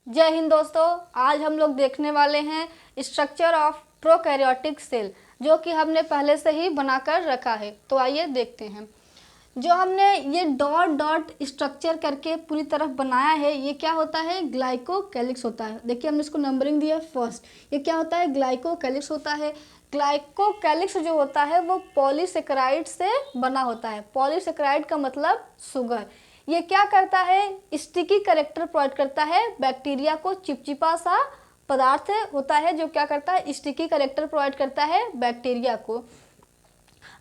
जय हिंद दोस्तों। आज हम लोग देखने वाले हैं स्ट्रक्चर ऑफ प्रोकैरियोटिक सेल, जो कि हमने पहले से ही बनाकर रखा है। तो आइए देखते हैं। जो हमने ये डॉट डॉट स्ट्रक्चर करके पूरी तरफ बनाया है, ये क्या होता है? ग्लाइकोकैलिक्स होता है। देखिए हमने इसको नंबरिंग दिया है फर्स्ट। ये क्या होता है? ग्लाइकोकैलिक्स होता है। ग्लाइकोकैलिक्स जो होता है वो पॉलीसेकेराइड से बना होता है। पॉलीसेकेराइड का मतलब शुगर। ये क्या करता है? स्टिकी करेक्टर प्रोवाइड करता है बैक्टीरिया को। चिपचिपा सा पदार्थ होता है जो क्या करता है? स्टिकी करेक्टर प्रोवाइड करता है बैक्टीरिया को।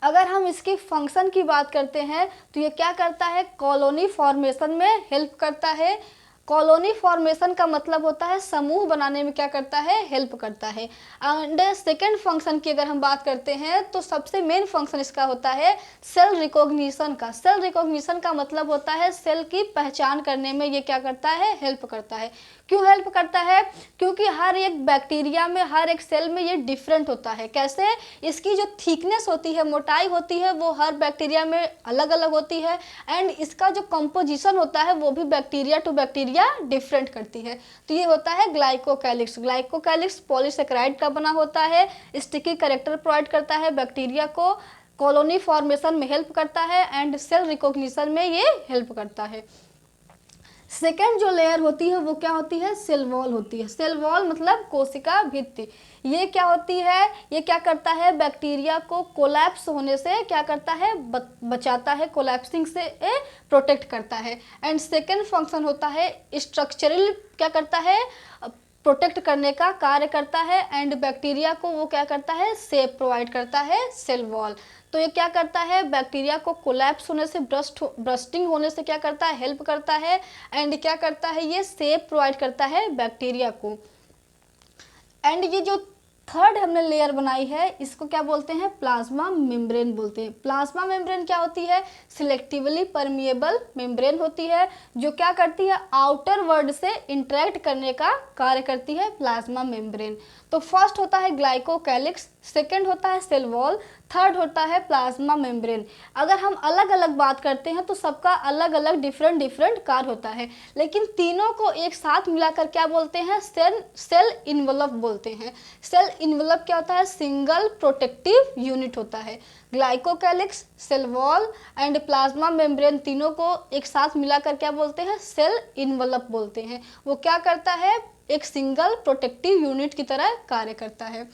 अगर हम इसकी फंक्शन की बात करते हैं तो ये क्या करता है? कॉलोनी फॉर्मेशन में हेल्प करता है। कॉलोनी फॉर्मेशन का मतलब होता है समूह बनाने में क्या करता है? हेल्प करता है। एंड सेकेंड फंक्शन की अगर हम बात करते हैं तो सबसे मेन फंक्शन इसका होता है सेल रिकॉग्निशन का। सेल रिकॉग्निशन का मतलब होता है सेल की पहचान करने में ये क्या करता है? हेल्प करता है। क्यों हेल्प करता है? क्योंकि हर एक बैक्टीरिया में, हर एक सेल में ये डिफरेंट होता है। कैसे? इसकी जो थिकनेस होती है, मोटाई होती है, वो हर बैक्टीरिया में अलग अलग होती है। एंड इसका जो कंपोजिशन होता है वो भी बैक्टीरिया टू बैक्टीरिया डिफरेंट करती है। तो ये होता है ग्लाइकोकैलिक्स। ग्लाइकोकैलिक्स पॉलीसेकेराइड का बना होता है, स्टिकी करेक्टर प्रोवाइड करता है बैक्टीरिया को, कॉलोनी फॉर्मेशन में हेल्प करता है एंड सेल रिकॉग्निशन में ये हेल्प करता है। सेकेंड जो लेयर होती है वो क्या होती है? सेल वॉल होती है। सेल वॉल मतलब कोशिका भित्ति। ये क्या होती है? ये क्या करता है? बैक्टीरिया को कोलैप्स होने से क्या करता है? बचाता है, कोलैप्सिंग से प्रोटेक्ट करता है। एंड सेकेंड फंक्शन होता है स्ट्रक्चरल, क्या करता है? प्रोटेक्ट करने का कार्य करता है। एंड बैक्टीरिया को वो क्या करता है? शेप प्रोवाइड करता है, सेल वॉल। तो ये क्या करता है? बैक्टीरिया को कोलैप्स होने से, ब्रस्टिंग होने से क्या करता है? हेल्प करता है। एंड क्या करता है? ये शेप प्रोवाइड करता है बैक्टीरिया को। एंड ये जो थर्ड हमने लेयर बनाई है इसको क्या बोलते हैं? प्लाज्मा मेम्ब्रेन बोलते हैं। प्लाज्मा मेम्ब्रेन क्या होती है? सिलेक्टिवली परमिएबल मेम्ब्रेन होती है, जो क्या करती है? आउटर वर्ल्ड से इंटरेक्ट करने का कार्य करती है प्लाज्मा मेम्ब्रेन। तो फर्स्ट होता है ग्लाइकोकैलिक्स, सेकेंड होता है सेल वॉल, थर्ड होता है प्लाज्मा मेम्ब्रेन। अगर हम अलग अलग बात करते हैं तो सबका अलग अलग डिफरेंट कार्य होता है, लेकिन तीनों को एक साथ मिलाकर क्या बोलते हैं? सेल इन्वेलप बोलते हैं। सेल इन्वेलप क्या होता है? सिंगल प्रोटेक्टिव यूनिट होता है। Glycocalyx, cell wall and plasma membrane तीनों को एक साथ मिलाकर क्या बोलते हैं? सेल इन्वेलप बोलते हैं। वो क्या करता है? एक सिंगल प्रोटेक्टिव यूनिट की तरह कार्य करता है।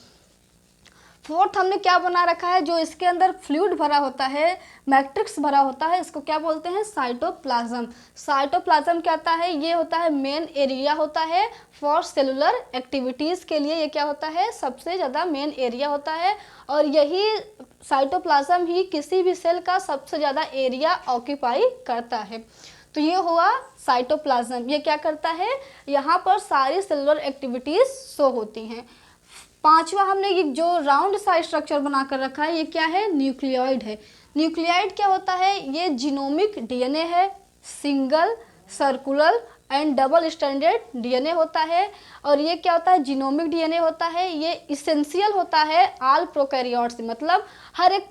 फोर्थ हमने क्या बना रखा है? जो इसके अंदर फ्लूइड भरा होता है, मैट्रिक्स भरा होता है, इसको क्या बोलते हैं? साइटोप्लाज्म। साइटोप्लाज्म क्या होता है? ये होता है मेन एरिया होता है फॉर सेलुलर एक्टिविटीज़ के लिए। ये क्या होता है? सबसे ज़्यादा मेन एरिया होता है, और यही साइटोप्लाज्म ही किसी भी सेल का सबसे ज़्यादा एरिया ऑक्यूपाई करता है। तो ये हुआ साइटोप्लाज्म। ये क्या करता है? यहाँ पर सारी सेलुलर एक्टिविटीज़ शो होती हैं। पांचवा हमने ये जो राउंड सा स्ट्रक्चर बनाकर रखा है, ये क्या है? न्यूक्लियोइड है। न्यूक्लियोइड क्या होता है? ये जीनोमिक डीएनए है। Single, circular and double standard DNA होता है। और ये क्या होता है? जीनोमिक डीएनए होता है। ये इसेंशियल होता है ऑल प्रोकैरियोट्स, मतलब हर एक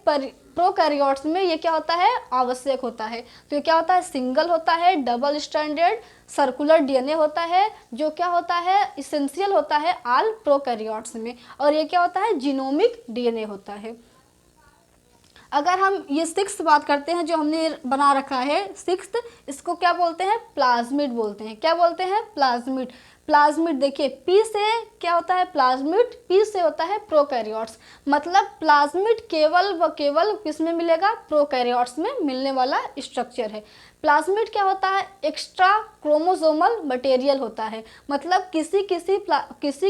प्रोकैरियोट्स में ये क्या होता है? आवश्यक होता है। तो ये क्या होता है? सिंगल होता है, डबल स्टैंडर्ड, सर्कुलर डीएनए होता है, जो क्या होता है? इसेंशियल होता है ऑल प्रोकैरियोट्स में। और ये क्या होता है? जीनोमिक डीएनए होता है। अगर हम ये सिक्स्थ बात करते हैं जो हमने बना रखा है सिक्स्थ, इसको क्या बोलते हैं? प्लाज्मिड बोलते हैं। क्या बोलते हैं? प्लाज्मिड। प्लाज्मिड देखिए, पी से क्या होता है? प्लाज्मिड। पी से होता है प्रोकैरियोट्स। मतलब प्लाज्मिड केवल व केवल किसमें मिलेगा? प्रोकैरियोट्स में मिलने वाला स्ट्रक्चर है। प्लाज्मिड क्या होता है? एक्स्ट्रा क्रोमोसोमल मटेरियल होता है, मतलब किसी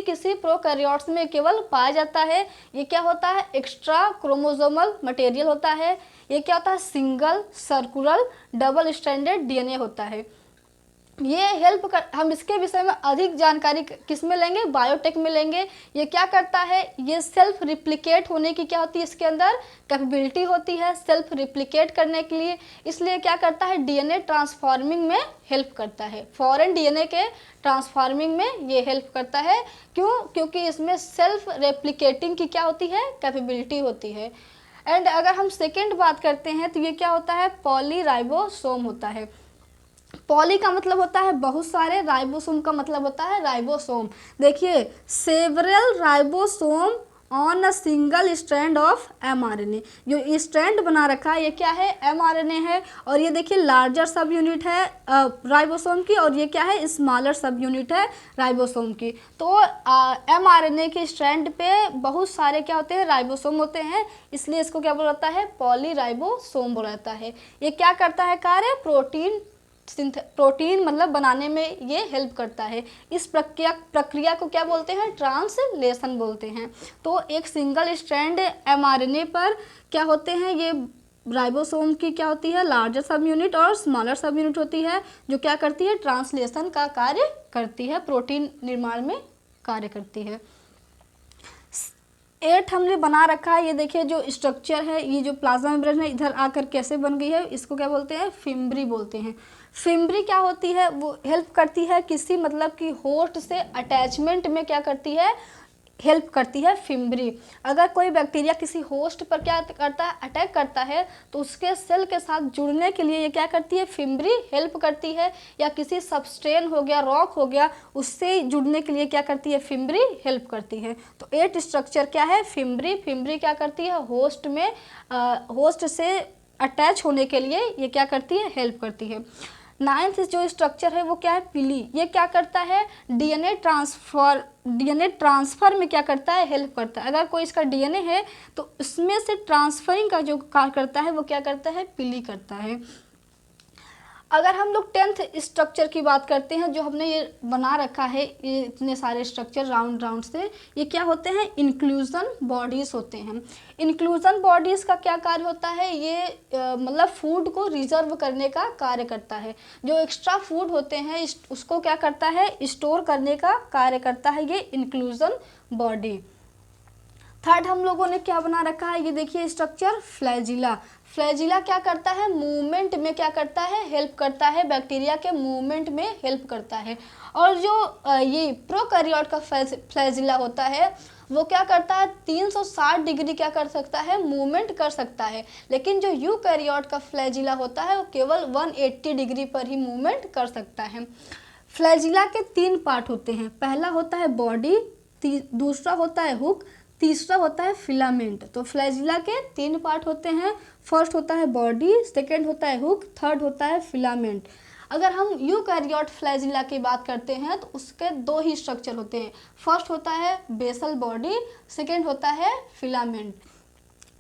किसी प्रोकैरियोट्स में केवल पाया जाता है। ये क्या होता है? एक्स्ट्रा क्रोमोसोमल मटेरियल होता है। ये क्या होता है? Single, circular, double standard DNA होता है। ये हेल्प कर, हम इसके विषय में अधिक जानकारी किस में लेंगे? बायोटेक में लेंगे। ये क्या करता है? ये सेल्फ रिप्लिकेट होने की क्या होती है? इसके अंदर कैपेबिलिटी होती है सेल्फ रिप्लिकेट करने के लिए। इसलिए क्या करता है? डीएनए ट्रांसफॉर्मिंग में हेल्प करता है। फॉरेन डीएनए के ट्रांसफॉर्मिंग में ये हेल्प करता है। क्यों? क्योंकि इसमें सेल्फ रेप्लिकेटिंग की क्या होती है? कैपेबिलिटी होती है। एंड अगर हम सेकेंड बात करते हैं तो ये क्या होता है? पॉलीराइबोसोम होता है। पॉली का मतलब होता है बहुत सारे, राइबोसोम का मतलब होता है राइबोसोम। देखिए, several ribosome on a single strand of mRNA। जो स्ट्रैंड बना रखा है ये क्या है, mRNA है। और ये देखिए लार्जर सब यूनिट है राइबोसोम की, और ये क्या है, स्मॉलर सब यूनिट है राइबोसोम की। तो mRNA के स्ट्रैंड पे बहुत सारे क्या होते हैं, राइबोसोम होते हैं, इसलिए इसको क्या बोला जाता है, पॉलीराइबोसोम बोला जाता है। ये क्या करता है कार्य, प्रोटीन मतलब बनाने में ये हेल्प करता है। इस प्रक्रिया को क्या बोलते हैं, ट्रांसलेशन बोलते हैं। तो एक सिंगल स्ट्रैंड mRNA पर क्या होते हैं, ये राइबोसोम की क्या होती है, लार्जर सब यूनिट और स्मॉलर सब यूनिट होती है, जो क्या करती है, ट्रांसलेशन का कार्य करती है, प्रोटीन निर्माण में कार्य करती है। 8 हमने बना रखा है। ये देखिए जो स्ट्रक्चर है, ये जो प्लाज्मा मेम्ब्रेन है इधर आकर कैसे बन गई है, इसको क्या बोलते हैं, फिम्ब्री बोलते हैं। फिम्ब्री क्या होती है, वो हेल्प करती है किसी मतलब कि होस्ट से अटैचमेंट में, क्या करती है, हेल्प करती है फिम्ब्री। अगर कोई बैक्टीरिया किसी होस्ट पर क्या करता है, अटैक करता है, तो उसके सेल के साथ जुड़ने के लिए ये क्या करती है, फिम्ब्री हेल्प करती है। या किसी सबस्ट्रेन हो गया, रॉक हो गया, उससे जुड़ने के लिए क्या करती है, फिम्ब्री हेल्प करती है। तो 8 स्ट्रक्चर क्या है, फिम्ब्री। फिम्ब्री क्या करती है, होस्ट में होस्ट से अटैच होने के लिए ये क्या करती है, हेल्प करती है। 9th जो स्ट्रक्चर है वो क्या है, पिली। ये क्या करता है, डीएनए ट्रांसफर में क्या करता है, हेल्प करता है। अगर कोई इसका डीएनए है तो उसमें से ट्रांसफरिंग का जो कार्य करता है वो क्या करता है, पिली करता है। अगर हम लोग 10th स्ट्रक्चर की बात करते हैं, जो हमने ये बना रखा है, ये इतने सारे स्ट्रक्चर राउंड राउंड से, ये क्या होते हैं, इंक्लूजन बॉडीज होते हैं। इंक्लूजन बॉडीज का क्या कार्य होता है, ये मतलब फूड को रिजर्व करने का कार्य करता है। जो एक्स्ट्रा फूड होते हैं उसको क्या करता है, स्टोर करने का कार्य करता है ये इंक्लूजन बॉडी। 3rd हम लोगों ने क्या बना रखा है, ये देखिए स्ट्रक्चर, फ्लैजिला। फ्लैजिला क्या करता है, मूवमेंट में क्या करता है, हेल्प करता है, बैक्टीरिया के मूवमेंट में हेल्प करता है। और जो ये प्रोकैरियोट का फ्लैजिला होता है वो क्या करता है, 360 डिग्री क्या कर सकता है, मूवमेंट कर सकता है। लेकिन जो यूकैरियोट का फ्लैजिला होता है वो केवल 180 डिग्री पर ही मूवमेंट कर सकता है। फ्लैजिला के 3 पार्ट होते हैं। पहला होता है बॉडी, दूसरा होता है हुक, तीसरा होता है फिलामेंट। तो फ्लैजिला के 3 पार्ट होते हैं। फर्स्ट होता है बॉडी, सेकेंड होता है हुक, थर्ड होता है फिलामेंट। अगर हम यूकैरियोट फ्लैजिला की बात करते हैं तो उसके 2 ही स्ट्रक्चर होते हैं। फर्स्ट होता है बेसल बॉडी, सेकेंड होता है फिलामेंट।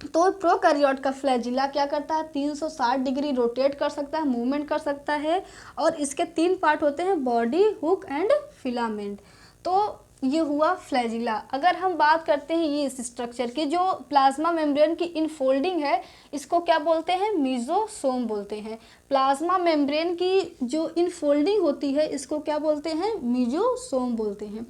तो प्रोकैरियोट का फ्लैजिला क्या करता है, 360 डिग्री रोटेट कर सकता है, मूवमेंट कर सकता है। और इसके 3 पार्ट होते हैं, बॉडी, हुक एंड फिलामेंट। तो ये हुआ फ्लैजिला। अगर हम बात करते हैं ये इस स्ट्रक्चर की, जो प्लाज्मा मेम्ब्रेन की इनफोल्डिंग है, इसको क्या बोलते हैं, मीजोसोम बोलते हैं। प्लाज्मा मेम्ब्रेन की जो इनफोल्डिंग होती है इसको क्या बोलते हैं, मीजोसोम बोलते हैं।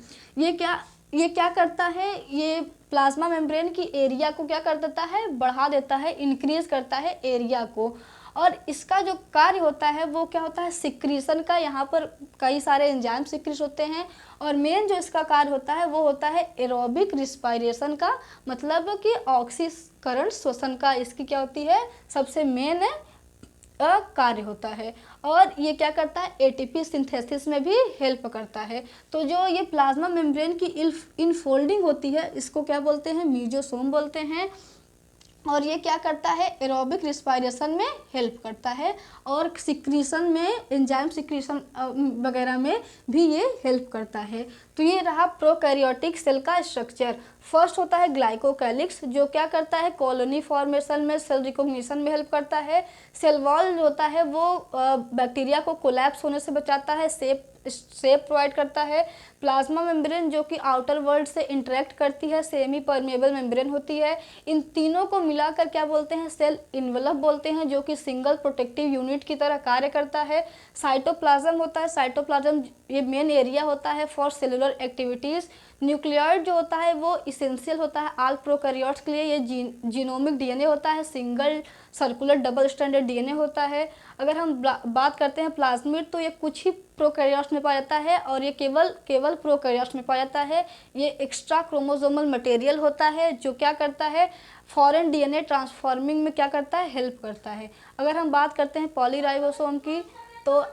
ये क्या करता है, ये प्लाज्मा मेम्ब्रेन की एरिया को क्या कर देता है, बढ़ा देता है, इंक्रीज करता है एरिया को। और इसका जो कार्य होता है वो क्या होता है, सिक्रीशन का। यहाँ पर कई सारे एंजाइम सिक्रीट होते हैं। और मेन जो इसका कार्य होता है वो होता है एरोबिक रिस्पायरेशन का, मतलब कि ऑक्सीकरण श्वसन का इसकी क्या होती है, सबसे मेन कार्य होता है। और ये क्या करता है, एटीपी सिंथेसिस में भी हेल्प करता है। तो जो ये प्लाज्मा मेम्ब्रेन की इनफोल्डिंग होती है इसको क्या बोलते हैं, मीजोसोम बोलते हैं। और ये क्या करता है, एरोबिक रिस्पायरेशन में हेल्प करता है, और सिक्रीशन में, एंजाइम सिक्रीशन वगैरह में भी ये हेल्प करता है। तो ये रहा प्रोकैरियोटिक सेल का स्ट्रक्चर। फर्स्ट होता है ग्लाइकोकैलिक्स, जो क्या करता है, कॉलोनी फॉर्मेशन में, सेल रिकॉग्निशन में हेल्प करता है। सेल वॉल जो होता है वो बैक्टीरिया को कोलैप्स होने से बचाता है, शेप प्रोवाइड करता है। प्लाज्मा मेम्ब्रेन जो कि आउटर वर्ल्ड से इंटरेक्ट करती है, सेमी परमेबल मेम्ब्रेन होती है। इन तीनों को मिलाकर क्या बोलते हैं, सेल इन्वेलप बोलते हैं, जो कि सिंगल प्रोटेक्टिव यूनिट की तरह कार्य करता है। साइटोप्लाज्म होता है, साइटोप्लाज्म ये मेन एरिया होता है फॉर सेलुलर एक्टिविटीज़। न्यूक्लियॉइड जो होता है वो इसेंशियल होता है ऑल प्रोकैरियोट्स के लिए। ये जीनोमिक डीएनए होता है, single circular double stranded DNA होता है। अगर हम बात करते हैं प्लाज्मिड, तो ये कुछ ही प्रोकैरियोट्स में पाया जाता है, और ये केवल प्रोकैरियोट्स में पाया जाता है। ये एक्स्ट्रा क्रोमोसोमल मटेरियल होता है जो क्या करता है, फॉरेन डीएनए ट्रांसफॉर्मिंग में क्या करता है, हेल्प करता है। अगर हम बात करते हैं पॉलीराइबोसोम की, तो